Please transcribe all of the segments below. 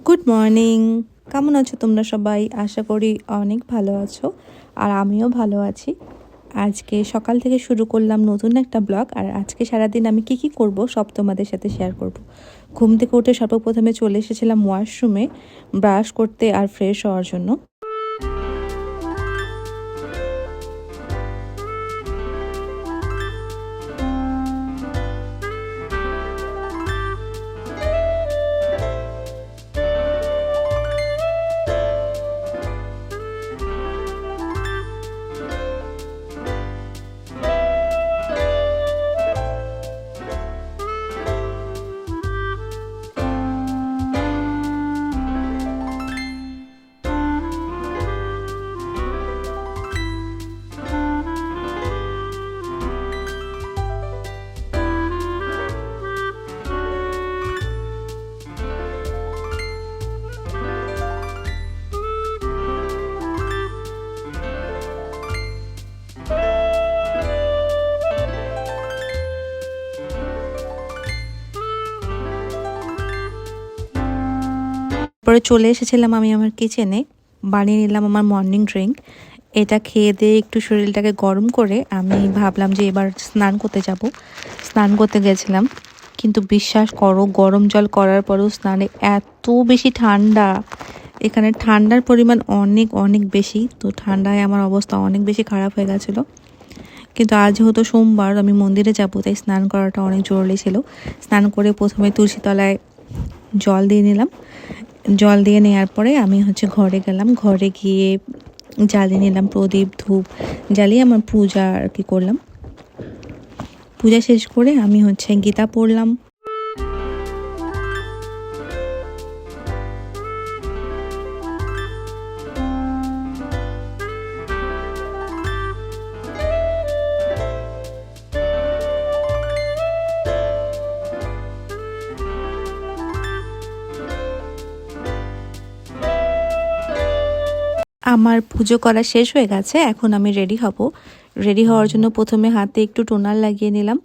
Good morning. কেমন আছো তোমরা সবাই? আশা করি অনেক ভালো আছো, আর আমিও ভালো আছি। আজকে সকাল থেকে শুরু করলাম নতুন একটা ব্লগ, আর আজকে সারাদিন আমি কি করব সব তোমাদের সাথে শেয়ার করব। ঘুম থেকে উঠে সর্বপ্রথমে চলে এসেছিলাম ওয়াশরুমে ব্রাশ করতে আর ফ্রেশ হওয়ার জন্য। পরে চলে এসেছিলাম আমি আমার কিচেনে, বানিয়ে নিলাম আমার মর্নিং ড্রিঙ্ক। এটা খেয়ে দিয়ে একটু শরীরটাকে গরম করে আমি ভাবলাম যে এবার স্নান করতে যাব। স্নান করতে গেছিলাম, কিন্তু বিশ্বাস করো গরম জল করার পরেও স্নানে এত বেশি ঠান্ডা। এখানে ঠান্ডার পরিমাণ অনেক অনেক বেশি, তো ঠান্ডায় আমার অবস্থা অনেক বেশি খারাপ হয়ে গেছিলো। কিন্তু আজ যেহেতু সোমবার, আমি মন্দিরে যাব, তাই স্নান করাটা অনেক জরুরি ছিল। স্নান করে প্রথমে তুলসী তলায় জল দিয়ে নিলাম। জল দিয়ে নেওয়ার পরে আমি ঘরে গেলাম। ঘরে গিয়ে জ্বালিয়ে নিলাম প্রদীপ, ধূপ জ্বালিয়ে আমার পূজা আর কি করলাম। পূজা শেষ করে আমি গীতা পড়লাম। আমার পুজো করা শেষ হয়ে গেছে, এখন আমি রেডি হব। রেডি হওয়ার জন্য প্রথমে হাতে একটু টোনার লাগিয়ে নিলাম,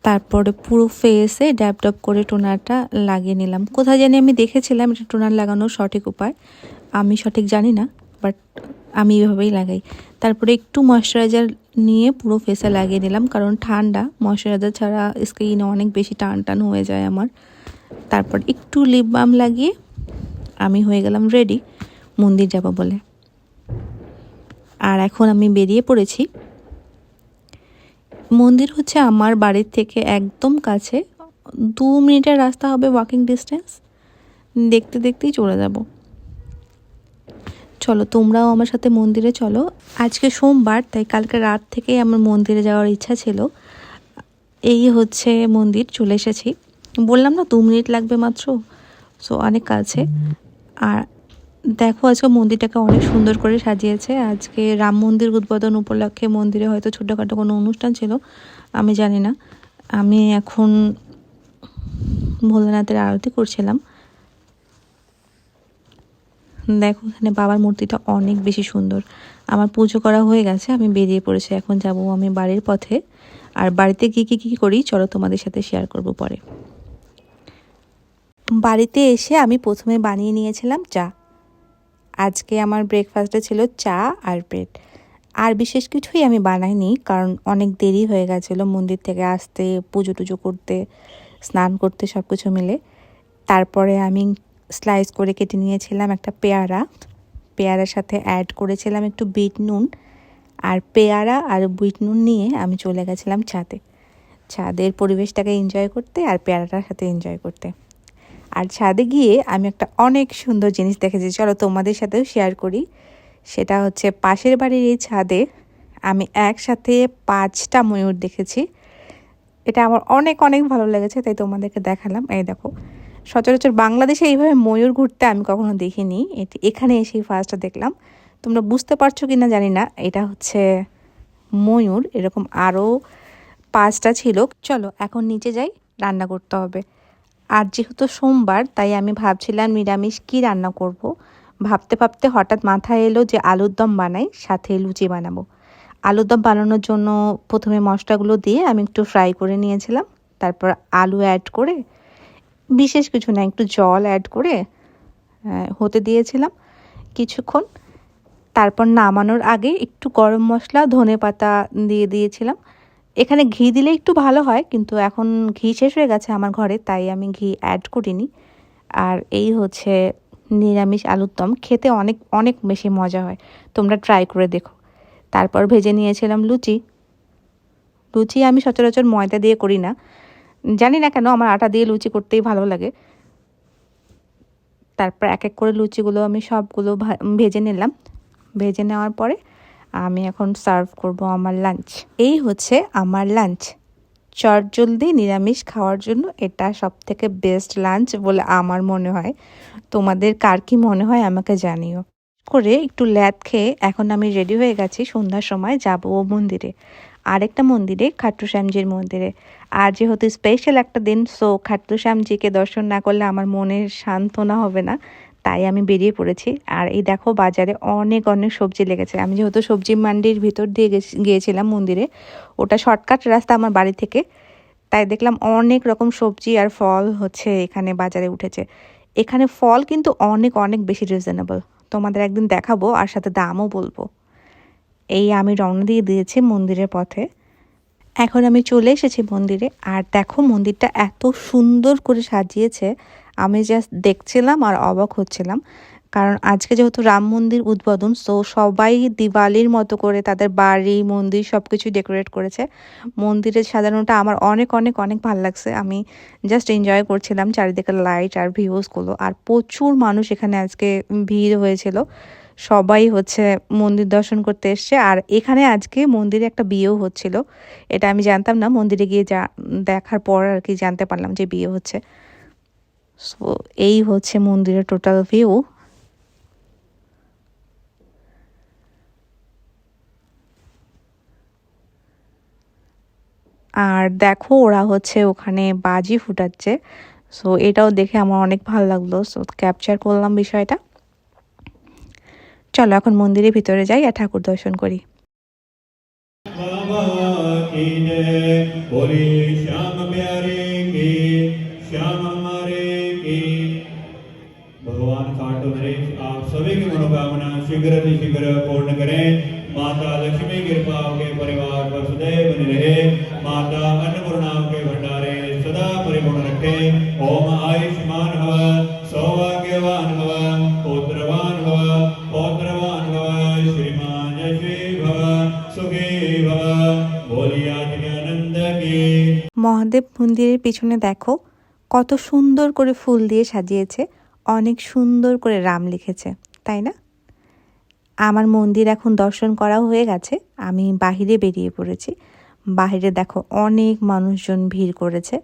তারপরে পুরো ফেসে ড্যাব ড্যাব করে টোনারটা লাগিয়ে নিলাম। কোথায় জানি আমি দেখেছিলাম এটা টোনার লাগানোর সঠিক উপায়, আমি সঠিক জানি না, বাট আমি এভাবেই লাগাই। তারপরে একটু ময়শ্চারাইজার নিয়ে পুরো ফেসে লাগিয়ে নিলাম, কারণ ঠান্ডা, ময়শ্চারাইজার ছাড়া স্কিন অনেক বেশি টান টান হয়ে যায় আমার। তারপর একটু লিপ বাম লাগিয়ে আমি হয়ে গেলাম রেডি মন্দির যাব বলে। আর এখন আমি বেরিয়ে পড়েছি। মন্দির আমার বাড়ির থেকে একদম কাছে, 2 মিনিটের রাস্তা হবে, ওয়াকিং ডিস্টেন্স। দেখতে দেখতেই চলে যাব। চলো তোমরাও আমার সাথে মন্দিরে চলো। আজকে সোমবার, তাই কালকে রাত থেকেই আমার মন্দিরে যাওয়ার ইচ্ছা ছিল। এই মন্দির, চলে এসেছি। বললাম না 2 মিনিট লাগবে মাত্র, সো অনেক কাছে। আর দেখো আজকে মন্দিরটাকে অনেক সুন্দর করে সাজিয়েছে। আজকে রাম মন্দির উদ্বোধন উপলক্ষে মন্দিরে হয়তো ছোটোখাটো কোনো অনুষ্ঠান ছিল, আমি জানি না। আমি এখন ভোলানাথের আরতি করছিলাম। দেখো এখানে বাবার মূর্তিটা অনেক বেশি সুন্দর। আমার পুজো করা হয়ে গেছে, আমি বেরিয়ে পড়েছি। এখন যাব আমি বাড়ির পথে। আর বাড়িতে গিয়ে কী করি চলো তোমাদের সাথে শেয়ার করব পরে। বাড়িতে এসে আমি প্রথমে বানিয়ে নিয়েছিলাম চা। আজকে আমার ব্রেকফাস্টে ছিল চা আর ব্রেড। আর বিশেষ কিছুই আমি বানাইনি, কারণ অনেক দেরি হয়ে গেছিলো মন্দির থেকে আসতে, পুজো টুজো করতে, স্নান করতে, সব কিছু মিলে। তারপরে আমি স্লাইস করে কেটে নিয়েছিলাম একটা পেয়ারা। পেয়ারার সাথে অ্যাড করেছিলাম একটু বিট নুন। আর পেয়ারা আর বিট নুন নিয়ে আমি চলে গেছিলাম ছাদে। ছাদের পরিবেশটাকে এনজয় করতে আর পেয়ারাটার সাথে এনজয় করতে। আর ছাদে গিয়ে আমি একটা অনেক সুন্দর জিনিস দেখেছি, চলো তোমাদের সাথেও শেয়ার করি। সেটা পাশের বাড়ির এই ছাদে আমি একসাথে 5টা ময়ূর দেখেছি। এটা আমার অনেক অনেক ভালো লেগেছে, তাই তোমাদেরকে দেখালাম। এই দেখো, সচরাচর বাংলাদেশে এইভাবে ময়ূর ঘুরতে আমি কখনো দেখিনি, এখানে এসেই ফার্স্ট দেখলাম। তোমরা বুঝতে পারছো কি না জানি না, এটা ময়ূর। এরকম আরও 5টা ছিল। চলো এখন নিচে যাই, রান্না করতে হবে। আর যেহেতু সোমবার, তাই আমি ভাবছিলাম নিরামিষ কি রান্না করব। ভাবতে ভাবতে হঠাৎ মাথায় এলো যে আলুর দম বানাই, সাথে লুচি বানাবো। আলুর দম বানানোর জন্য প্রথমে মশলাগুলো দিয়ে আমি একটু ফ্রাই করে নিয়েছিলাম। তারপর আলু অ্যাড করে বিশেষ কিছু না, একটু জল অ্যাড করে হতে দিয়েছিলাম কিছুক্ষণ। তারপর নামানোর আগে একটু গরম মশলা ধনেপাতা দিয়ে দিয়েছিলাম। এখানে ঘি দিলে একটু ভালো হয়, কিন্তু এখন ঘি শেষ হয়ে গেছে আমার ঘরে, তাই আমি ঘি অ্যাড করিনি। আর এই হচ্ছে নিরামিষ আলুর দম, খেতে অনেক অনেক বেশি মজা হয়, তোমরা ট্রাই করে দেখো। তারপর ভেজে নিয়েছিলাম লুচি। লুচি আমি সচরাচর ময়দা দিয়ে করি না, জানি না কেন আমার আটা দিয়ে লুচি করতেই ভালো লাগে। তারপর এক এক করে লুচিগুলো আমি সবগুলো ভেজে নিলাম। ভেজে নেওয়ার পরে আমি এখন সার্ভ করব আমার লাঞ্চ। এই হচ্ছে আমার লাঞ্চ। চটজলদি নিরামিষ খাওয়ার জন্য এটা সবথেকে বেস্ট লাঞ্চ বলে আমার মনে হয়। তোমাদের কার কি মনে হয় আমাকে জানিও। করে একটু ল্যাদ খেয়ে এখন আমি রেডি হয়ে গেছি, সন্ধ্যার সময় যাব মন্দিরে, আরেকটা মন্দিরে, খাট্টু শ্যামজির মন্দিরে। আর যেহেতু স্পেশাল একটা দিন, সো খাট্টু শ্যামজিকে দর্শন না করলে আমার মনের সান্ত্বনা হবে না, তাই আমি বেরিয়ে পড়েছি। আর এই দেখো বাজারে অনেক অনেক সবজি লেগেছে। আমি যেহেতু সবজি মান্ডির ভিতর দিয়ে গিয়েছিলাম মন্দিরে, ওটা শর্টকাট রাস্তা আমার বাড়ি থেকে, তাই দেখলাম অনেক রকম সবজি আর ফল হচ্ছে এখানে বাজারে উঠেছে। এখানে ফল কিন্তু অনেক অনেক বেশি রিজনেবল, তোমাদের একদিন দেখাবো আর সাথে দামও বলবো। এই আমি রওনা দিয়ে দিয়েছি মন্দিরের পথে। এখন আমি চলে এসেছি মন্দিরে, আর দেখো মন্দিরটা এত সুন্দর করে সাজিয়েছে, আমি জাস্ট দেখছিলাম আর অবাক হচ্ছিলাম। কারণ আজকে যেহেতু রাম মন্দির উদ্বোধন, সো সবাই দিওয়ালির মতো করে তাদের বাড়ি মন্দির সব কিছু ডেকোরেট করেছে। মন্দিরের সাজানোটা আমার অনেক অনেক অনেক ভালো লাগছে। আমি জাস্ট এনজয় করছিলাম চারিদিকে লাইট আর ভিউজগুলো। আর প্রচুর মানুষ এখানে আজকে ভিড় হয়েছিল, সবাই হচ্ছে মন্দির দর্শন করতে এসছে। আর এখানে আজকে মন্দিরে একটা বিয়েও হচ্ছিল, এটা আমি জানতাম না, মন্দিরে গিয়ে দেখার পর আর কি জানতে পারলাম যে বিয়ে হচ্ছে। সো এই হচ্ছে মন্দিরের টোটাল ভিউ। আর দেখো ওরা হচ্ছে ওখানে বাজি ফুটাচ্ছে, সো এটাও দেখে আমার অনেক ভালো লাগলো, সো ক্যাপচার করলাম বিষয়টা। চলো এখন মন্দিরের ভিতরে যাই আর ঠাকুর দর্শন করি। भगवान खाटू नरेश आप सभी की मनोकामना शीघ्र से शीघ्र पूर्ण करें। माता लक्ष्मी कृपा के परिवार पर सदैव बने रहे। माता अन्नपूर्णा के भंडारे सदा परिपूर्ण रखे। ओम आयुष्मान भव, सौभाग्यवान भव, पुत्रवान भव, पौत्रवान भव, श्रीमान यशवी भव, सुखी भव। बोलिए आनंद की। মহাদেব মন্দিরের পিছনে দেখো কত সুন্দর করে ফুল দিয়ে সাজিয়েছে, অনেক সুন্দর করে রাম লিখেছে, তাই না? আমার মন্দির এখন দর্শন করা হয়ে গেছে, আমি বাহিরে বেরিয়ে পড়েছি। বাহিরে দেখো অনেক মানুষজন ভিড় করেছে,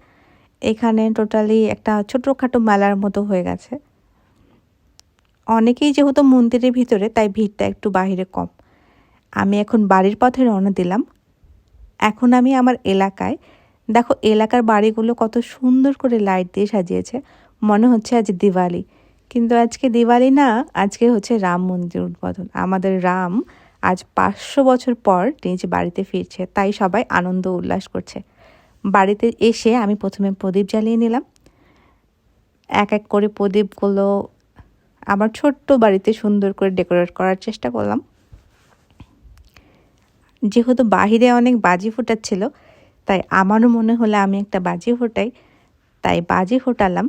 এখানে টোটালি একটা ছোটোখাটো মেলার মতো হয়ে গেছে। অনেকেই যেহেতু মন্দিরের ভিতরে, তাই ভিড়টা একটু বাহিরে কম। আমি এখন বাড়ির পথে রওনা দিলাম। এখন আমি আমার এলাকায়, দেখো এলাকার বাড়িগুলো কত সুন্দর করে লাইট দিয়ে সাজিয়েছে, মনে হচ্ছে আজ দিওয়ালি, কিন্তু আজকে দিওয়ালি না, আজকে হচ্ছে রাম মন্দির উদ্বোধন। আমাদের রাম আজ 500 বছর পর নিজ বাড়িতে ফিরছে, তাই সবাই আনন্দ উল্লাস করছে। বাড়িতে এসে আমি প্রথমে প্রদীপ জ্বালিয়ে নিলাম। এক এক করে প্রদীপগুলো আমার ছোট্ট বাড়িতে সুন্দর করে ডেকোরেট করার চেষ্টা করলাম। যেহেতু বাহিরে অনেক বাজি ফোটাচ্ছিল, তাই আমারও মনে হলো আমি একটা বাজি ফোটাই, তাই বাজি ফোটালাম।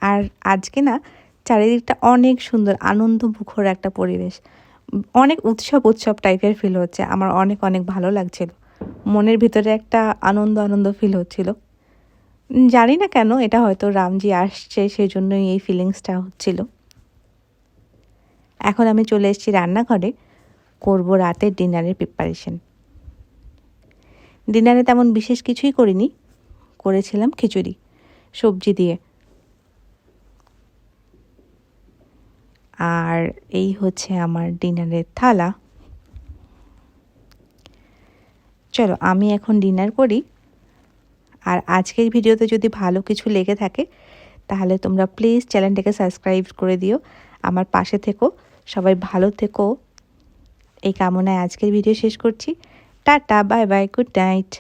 আর আজকে না চারিদিকটা অনেক সুন্দর, আনন্দ মুখর একটা পরিবেশ, অনেক উৎসব উৎসব টাইপের ফিল হচ্ছে। আমার অনেক অনেক ভালো লাগছিল, মনের ভিতরে একটা আনন্দ আনন্দ ফিল হচ্ছিল। জানি না কেন, এটা হয়তো রামজি আসছে সেই জন্যই এই ফিলিংসটা হচ্ছিল। এখন আমি চলে এসেছি রান্নাঘরে, করব রাতের ডিনারের প্রিপারেশন। ডিনারে তেমন বিশেষ কিছুই করিনি, করেছিলাম খিচুড়ি সবজি দিয়ে। আর এই হচ্ছে আমার ডিনারের থালা। চলো আমি এখন ডিনার করি। আর আজকের ভিডিওতে যদি ভালো কিছু লেগে থাকে তাহলে তোমরা প্লিজ চ্যানেলটাকে সাবস্ক্রাইব করে দিও, আমার পাশে থেকো, সবাই ভালো থেকো, এই কামনায় আজকের ভিডিও শেষ করছি। Tata, bye bye, good night.